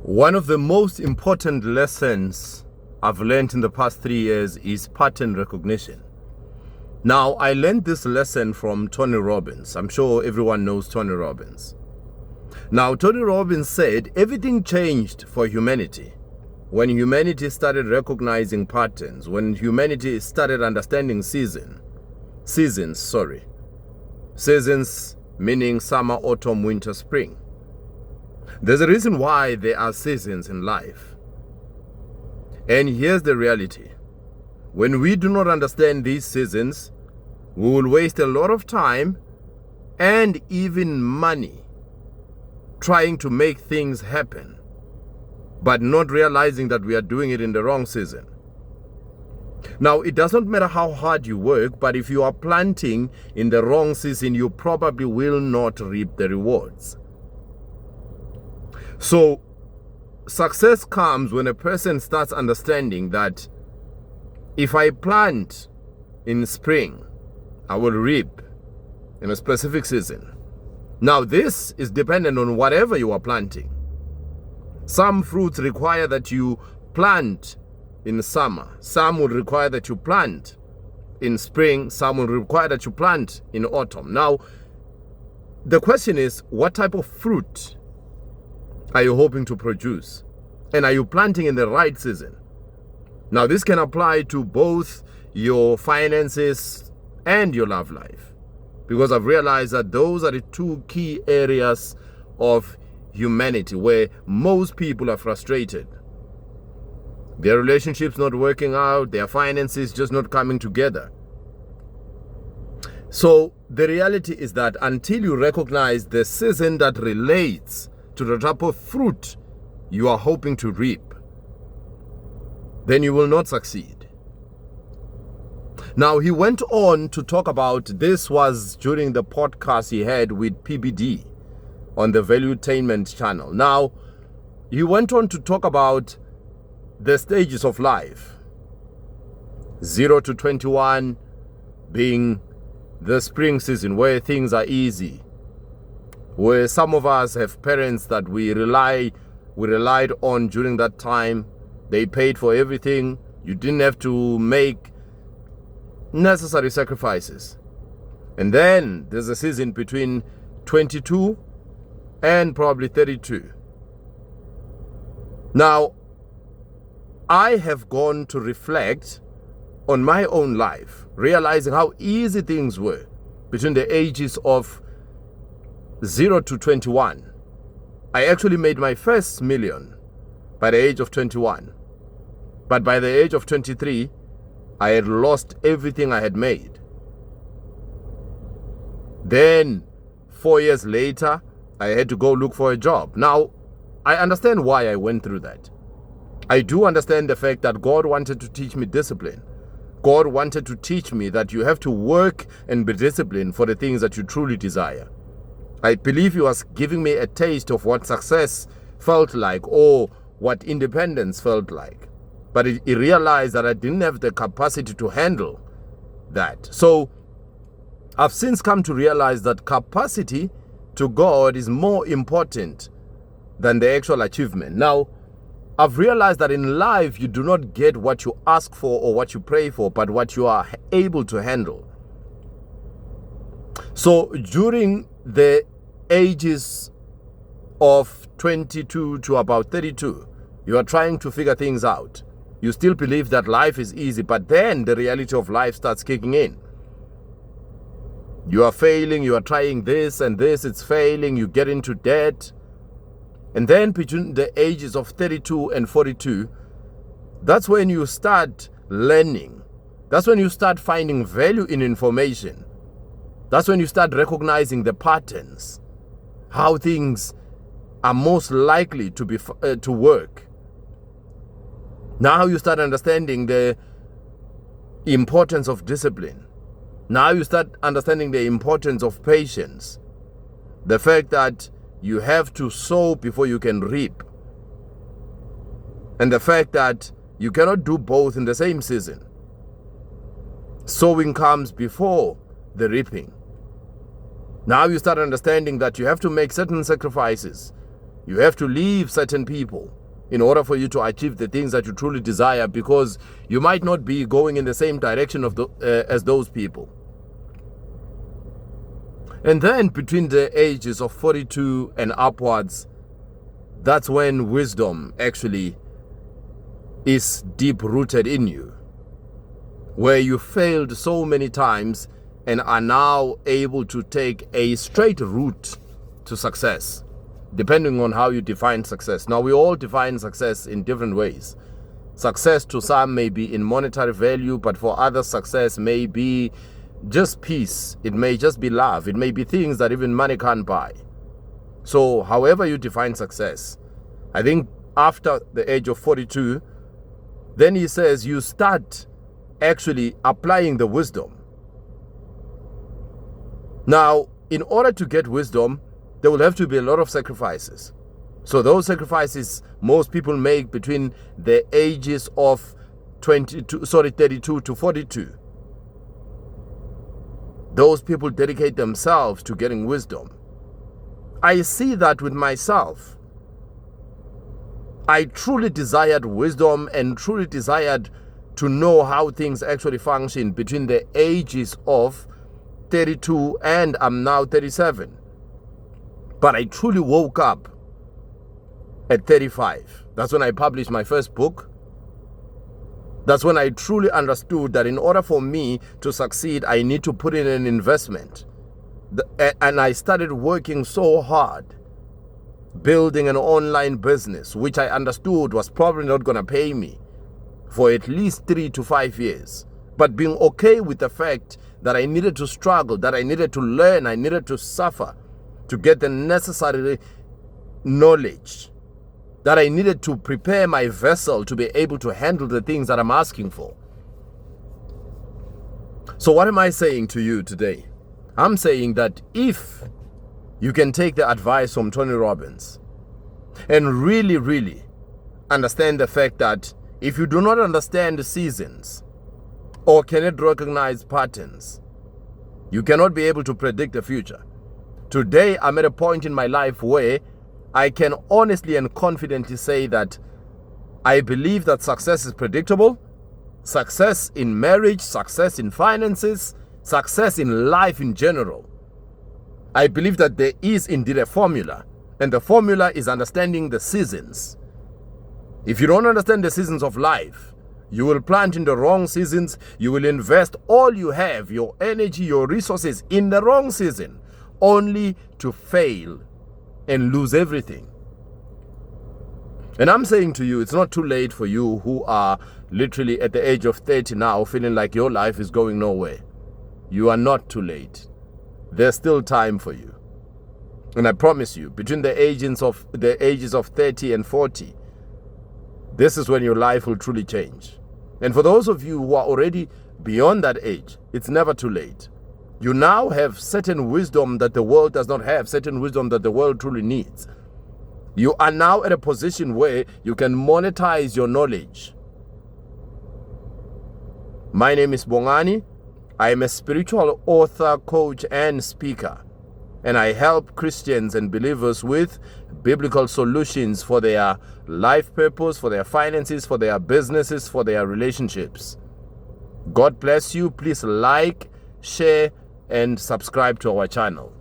One of the most important lessons I've learned in the past 3 years is pattern recognition. Now, I learned this lesson from Tony Robbins. I'm sure everyone knows Tony Robbins. Now, Tony Robbins said everything changed for humanity when humanity started recognizing patterns, when humanity started understanding seasons meaning summer, autumn, winter, spring. There's a reason why there are seasons in life. And here's the reality. When we do not understand these seasons, we will waste a lot of time and even money trying to make things happen, but not realizing that we are doing it in the wrong season. Now, it doesn't matter how hard you work, but if you are planting in the wrong season, you probably will not reap the rewards. So, success comes when a person starts understanding that if I plant in spring, I will reap in a specific season. Now, this is dependent on whatever you are planting. Some fruits require that you plant in summer. Some will require that you plant in spring. Some will require that you plant in autumn. Now, the question is, what type of fruit are you hoping to produce? And are you planting in the right season? Now, this can apply to both your finances and your love life, because I've realized that those are the two key areas of humanity where most people are frustrated. Their relationships not working out, their finances just not coming together. So the reality is that until you recognize the season that relates to the type of fruit you are hoping to reap, then you will not succeed. Now, he went on to talk about, this was during the podcast he had with PBD on the Valuetainment channel. Now, he went on to talk about the stages of life. 0 to 21 being the spring season where things are easy, where some of us have parents that we relied on during that time. They paid for everything. You didn't have to make necessary sacrifices. And then there's a season between 22 and probably 32. Now, I have gone to reflect on my own life, realizing how easy things were between the ages of 0 to 21. I actually made my first million by the age of 21. But by the age of 23, I had lost everything I had made. Then, 4 years later, I had to go look for a job. Now, I understand why I went through that. I do understand the fact that God wanted to teach me discipline. God wanted to teach me that you have to work and be disciplined for the things that you truly desire. I believe He was giving me a taste of what success felt like or what independence felt like. But He realized that I didn't have the capacity to handle that. So I've since come to realize that capacity to God is more important than the actual achievement. Now, I've realized that in life, you do not get what you ask for or what you pray for, but what you are able to handle. So during the ages of 22 to about 32, you are trying to figure things out. You still believe that life is easy, but then the reality of life starts kicking in. You are failing, you are trying this and this, it's failing, you get into debt. And then between the ages of 32 and 42, that's when you start learning. That's when you start finding value in information. That's when you start recognizing the patterns, how things are most likely to work. Now you start understanding the importance of discipline. Now you start understanding the importance of patience. The fact that you have to sow before you can reap. And the fact that you cannot do both in the same season. Sowing comes before the reaping. Now you start understanding that you have to make certain sacrifices You have to leave certain people in order for you to achieve the things that you truly desire, because you might not be going in the same direction as those people. And then between the ages of 42 and upwards, that's when wisdom actually is deep rooted in you, where you failed so many times and are now able to take a straight route to success, depending on how you define success. Now, we all define success in different ways. Success to some may be in monetary value, but for others, success may be just peace. It may just be love. It may be things that even money can't buy. So however you define success, I think after the age of 42, then he says you start actually applying the wisdom. Now, in order to get wisdom, there will have to be a lot of sacrifices. So those sacrifices most people make between the ages of 32 to 42. Those people dedicate themselves to getting wisdom. I see that with myself. I truly desired wisdom and truly desired to know how things actually function between the ages of 32 and I'm now 37. But I truly woke up at 35. That's when I published my first book. That's when I truly understood that in order for me to succeed, I need to put in an investment. And I started working so hard, building an online business, which I understood was probably not going to pay me for at least 3 to 5 years. But being okay with the fact that I needed to struggle, that I needed to learn, I needed to suffer to get the necessary knowledge, that I needed to prepare my vessel to be able to handle the things that I'm asking for. So what am I saying to you today? I'm saying that if you can take the advice from Tony Robbins and really, really understand the fact that if you do not understand the seasons or cannot recognize patterns, you cannot be able to predict the future. Today, I'm at a point in my life where I can honestly and confidently say that I believe that success is predictable. Success in marriage, success in finances, success in life in general. I believe that there is indeed a formula, and the formula is understanding the seasons. If you don't understand the seasons of life, you will plant in the wrong seasons. You will invest all you have, your energy, your resources in the wrong season, only to fail and lose everything. And I'm saying to you, it's not too late for you who are literally at the age of 30 now, feeling like your life is going nowhere. You are not too late. There's still time for you. And I promise you, between the ages of 30 and 40, this is when your life will truly change. And for those of you who are already beyond that age, it's never too late. You now have certain wisdom that the world does not have, certain wisdom that the world truly needs. You are now at a position where you can monetize your knowledge. My name is Bongani. I am a spiritual author, coach, and speaker. And I help Christians and believers with biblical solutions for their life purpose, for their finances, for their businesses, for their relationships. God bless you. Please like, share, and subscribe to our channel.